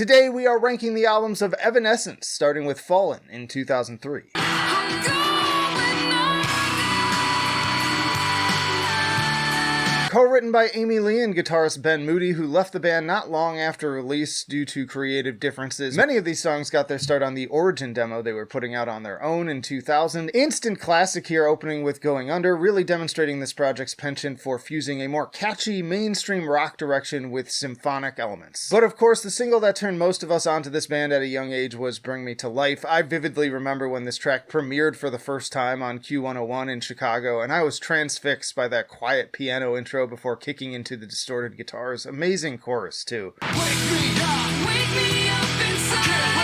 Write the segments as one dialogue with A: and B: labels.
A: Today we are ranking the albums of Evanescence, starting with Fallen in 2003. Co-written by Amy Lee and guitarist Ben Moody, who left the band not long after release due to creative differences. Many of these songs got their start on the Origin demo they were putting out on their own in 2000. Instant classic here, opening with Going Under, really demonstrating this project's penchant for fusing a more catchy, mainstream rock direction with symphonic elements. But of course, the single that turned most of us onto this band at a young age was Bring Me to Life. I vividly remember when this track premiered for the first time on Q101 in Chicago, and I was transfixed by that quiet piano intro before kicking into the distorted guitars. Amazing chorus, too.
B: Wake me up inside.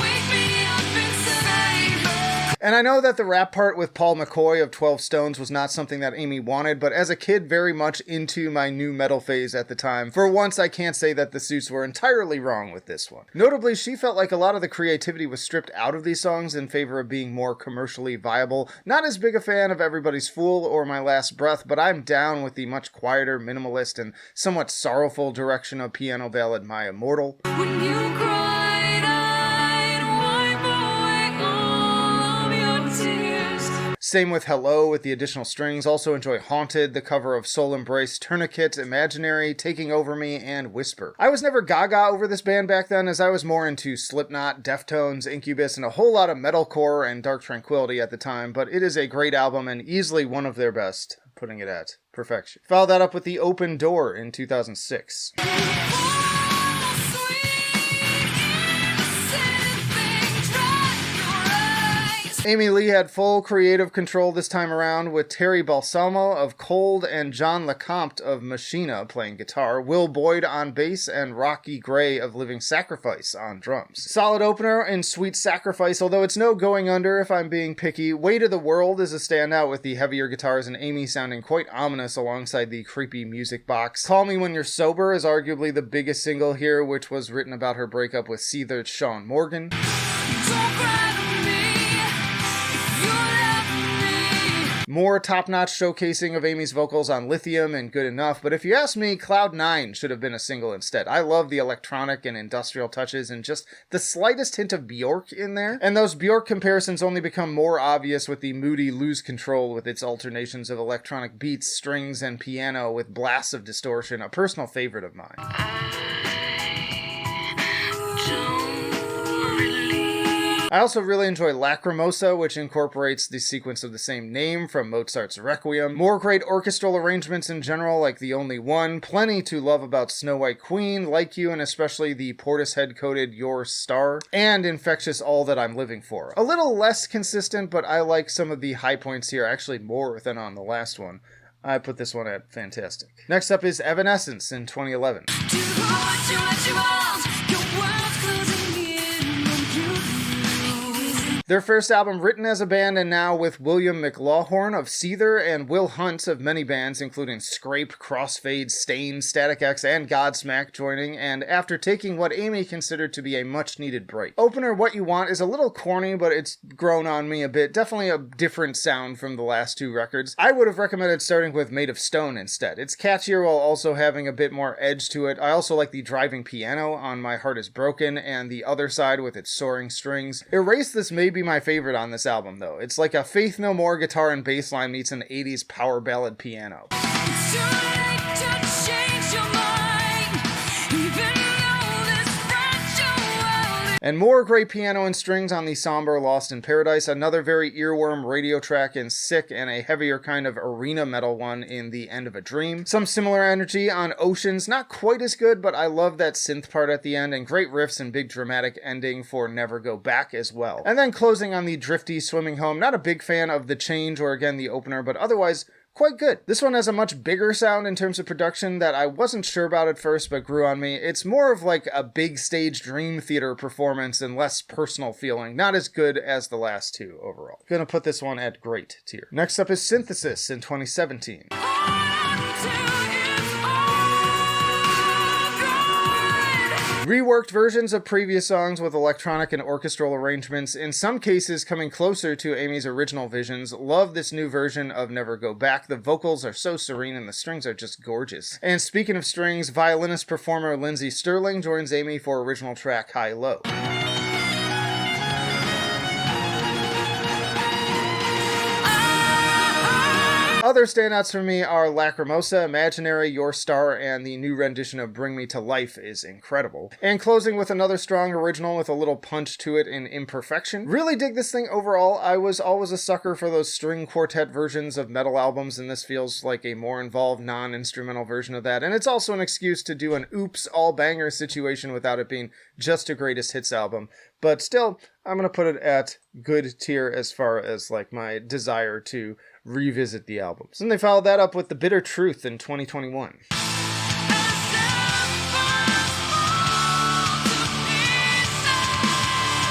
B: Wake me up inside.
A: And I know that the rap part with Paul McCoy of 12 Stones was not something that Amy wanted, but as a kid very much into my new metal phase at the time, for once I can't say that the Suits were entirely wrong with this one. Notably, she felt like a lot of the creativity was stripped out of these songs in favor of being more commercially viable. Not as big a fan of Everybody's Fool or My Last Breath, but I'm down with the much quieter, minimalist, and somewhat sorrowful direction of piano ballad My Immortal.
B: When you cried, I'd wipe away all of your tears.
A: Same with Hello with the additional strings. Also enjoy Haunted, the cover of Soul Embrace, Tourniquet, Imaginary, Taking Over Me, and Whisper. I was never gaga over this band back then, as I was more into Slipknot, Deftones, Incubus, and a whole lot of metalcore and Dark Tranquillity at the time, but it is a great album and easily one of their best, putting it at perfection. Follow that up with The Open Door in 2006. Amy Lee had full creative control this time around, with Terry Balsamo of Cold and John LeCompte of Machina playing guitar, Will Boyd on bass, and Rocky Gray of Living Sacrifice on drums. Solid opener in Sweet Sacrifice, although it's no Going Under if I'm being picky. Weight of the World is a standout with the heavier guitars and Amy sounding quite ominous alongside the creepy music box. Call Me When You're Sober is arguably the biggest single here, which was written about her breakup with Seether's Sean Morgan. More top-notch showcasing of Amy's vocals on Lithium and Good Enough, but if you ask me, Cloud 9 should have been a single instead. I love the electronic and industrial touches and just the slightest hint of Bjork in there. And those Bjork comparisons only become more obvious with the moody Lose Control with its alternations of electronic beats, strings, and piano with blasts of distortion, a personal favorite of mine. I also really enjoy Lacrimosa, which incorporates the sequence of the same name from Mozart's Requiem. More great orchestral arrangements in general, like The Only One. Plenty to love about Snow White Queen, Like You, and especially the Portishead-coded Your Star. And Infectious All That I'm Living For. A little less consistent, but I like some of the high points here, actually more than on the last one. I put this one at fantastic. Next up is Evanescence in 2011. Their first album written as a band, and now with William McLawhorn of Seether and Will Hunt of many bands including Scrape, Crossfade, Stain, Static X, and Godsmack joining, and after taking what Amy considered to be a much needed break. Opener What You Want is a little corny, but it's grown on me a bit. Definitely a different sound from the last two records. I would have recommended starting with Made of Stone instead. It's catchier while also having a bit more edge to it. I also like the driving piano on My Heart Is Broken, and the other side with its soaring strings. Erase This may be my favorite on this album, though. It's like a Faith No More guitar and bass line meets an 80s power ballad piano. And more great piano and strings on the somber Lost in Paradise, another very earworm radio track in Sick, and a heavier kind of arena metal one in The End of a Dream. Some similar energy on Oceans, not quite as good, but I love that synth part at the end, and great riffs and big dramatic ending for Never Go Back as well. And then closing on the drifty Swimming Home, not a big fan of The Change or again the opener, but otherwise quite good. This one has a much bigger sound in terms of production that I wasn't sure about at first, but grew on me. It's more of like a big stage dream theater performance and less personal feeling. Not as good as the last two overall. Gonna put this one at great tier. Next up is Synthesis in 2017. Reworked versions of previous songs with electronic and orchestral arrangements, in some cases coming closer to Amy's original visions. Love this new version of Never Go Back. The vocals are so serene and the strings are just gorgeous. And speaking of strings, violinist performer Lindsey Sterling joins Amy for original track High Low. Other standouts for me are Lacrimosa, Imaginary, Your Star, and the new rendition of Bring Me to Life is incredible. And closing with another strong original with a little punch to it in Imperfection. Really dig this thing overall. I was always a sucker for those string quartet versions of metal albums, and this feels like a more involved non-instrumental version of that. And it's also an excuse to do an oops all banger situation without it being just a greatest hits album. But still, I'm gonna put it at good tier as far as like my desire to revisit the albums. And they followed that up with The Bitter Truth in 2021.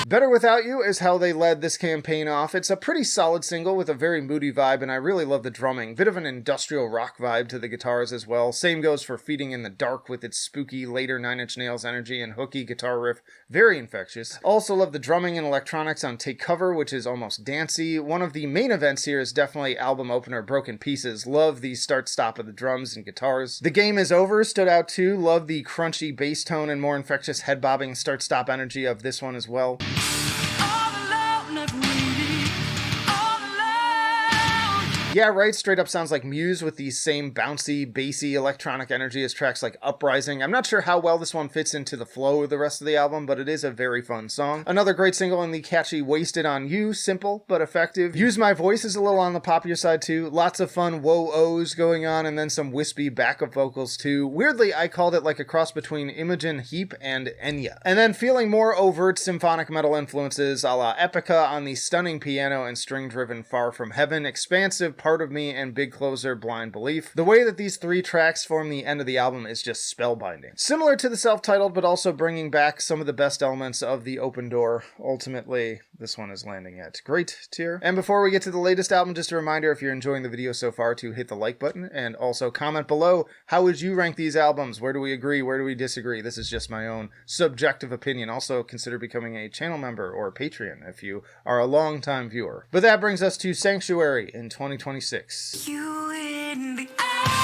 A: Better Without You is how they led this campaign off. It's a pretty solid single with a very moody vibe, and I really love the drumming. Bit of an industrial rock vibe to the guitars as well. Same goes for Feeding in the Dark with its spooky later Nine Inch Nails energy and hooky guitar riff. Very infectious. Also love the drumming and electronics on Take Cover, which is almost dancey. One of the main events here is definitely album opener Broken Pieces. Love the start-stop of the drums and guitars. The Game Is Over stood out too. Love the crunchy bass tone and more infectious head-bobbing start-stop energy of this one as well. Yeah, right, straight up sounds like Muse with the same bouncy, bassy electronic energy as tracks like Uprising. I'm not sure how well this one fits into the flow of the rest of the album, but it is a very fun song. Another great single in the catchy Wasted on You, simple but effective. Use My Voice is a little on the poppier side too. Lots of fun whoa-ohs going on and then some wispy backup vocals too. Weirdly, I called it like a cross between Imogen Heap and Enya. And then feeling more overt symphonic metal influences a la Epica on the stunning piano and string-driven Far From Heaven, expansive Part of Me, and big closer Blind Belief. The way that these three tracks form the end of the album is just spellbinding. Similar to the self-titled, but also bringing back some of the best elements of the Open Door. Ultimately, this one is landing at great tier. And before we get to the latest album, just a reminder, if you're enjoying the video so far, to hit the like button and also comment below. How would you rank these albums? Where do we agree? Where do we disagree? This is just my own subjective opinion. Also, consider becoming a channel member or Patreon if you are a long-time viewer. But that brings us to Sanctuary in 2026.
B: You in the afterlife.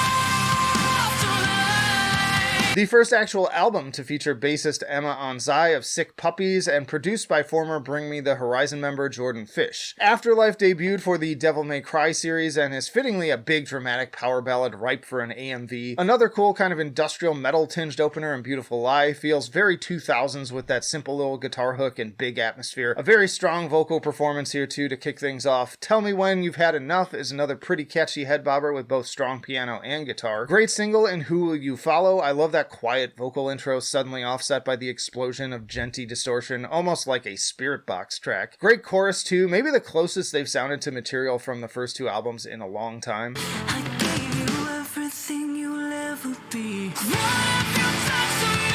A: The first actual album to feature bassist Emma Onzai of Sick Puppies and produced by former Bring Me the Horizon member Jordan Fish. Afterlife debuted for the Devil May Cry series and is fittingly a big dramatic power ballad ripe for an AMV. Another cool kind of industrial metal tinged opener in Beautiful Lie. Feels very 2000s with that simple little guitar hook and big atmosphere. A very strong vocal performance here too to kick things off. Tell Me When You've Had Enough is another pretty catchy head bobber with both strong piano and guitar. Great single in Who Will You Follow. I love that quiet vocal intro suddenly offset by the explosion of genty distortion, almost like a Spirit Box track. Great chorus too, maybe the closest they've sounded to material from the first two albums in a long time.
B: I gave you everything you'll ever be. What have you done to me?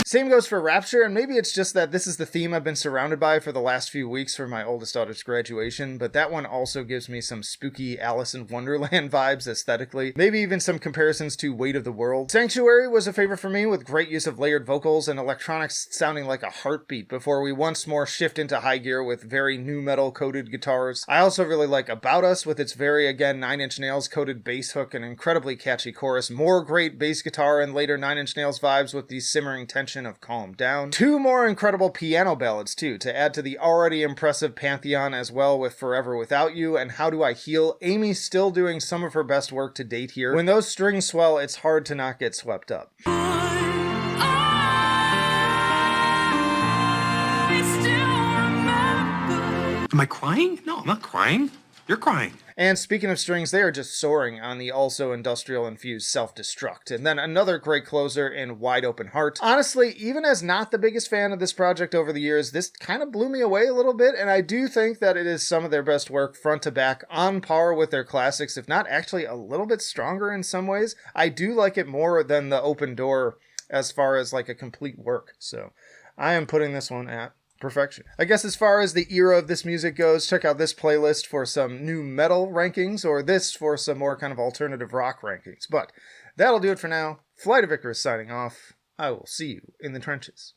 A: Same goes for Rapture, and maybe it's just that this is the theme I've been surrounded by for the last few weeks for my oldest daughter's graduation, but that one also gives me some spooky Alice in Wonderland vibes aesthetically, maybe even some comparisons to Weight of the World. Sanctuary was a favorite for me with great use of layered vocals and electronics sounding like a heartbeat before we once more shift into high gear with very nu metal coated guitars. I also really like About Us with its very, again, Nine Inch Nails coated bass hook and incredibly catchy chorus, more great bass guitar and later Nine Inch Nails vibes with the simmering tension of Calm Down. Two more incredible piano ballads too, to add to the already impressive pantheon as well with Forever Without You and How Do I Heal. Amy's still doing some of her best work to date here. When those strings swell, it's hard to not get swept up.
B: I still remember.
C: Am I crying? No, I'm not crying. You're crying.
A: And speaking of strings, they are just soaring on the also industrial-infused Self-Destruct. And then another great closer in Wide Open Heart. Honestly, even as not the biggest fan of this project over the years, this kind of blew me away a little bit, and I do think that it is some of their best work front to back, on par with their classics, if not actually a little bit stronger in some ways. I do like it more than The Open Door as far as like a complete work. So I am putting this one at perfection. I guess as far as the era of this music goes, check out this playlist for some new metal rankings, or this for some more kind of alternative rock rankings. But that'll do it for now. Flight of Icarus signing off. I will see you in the trenches.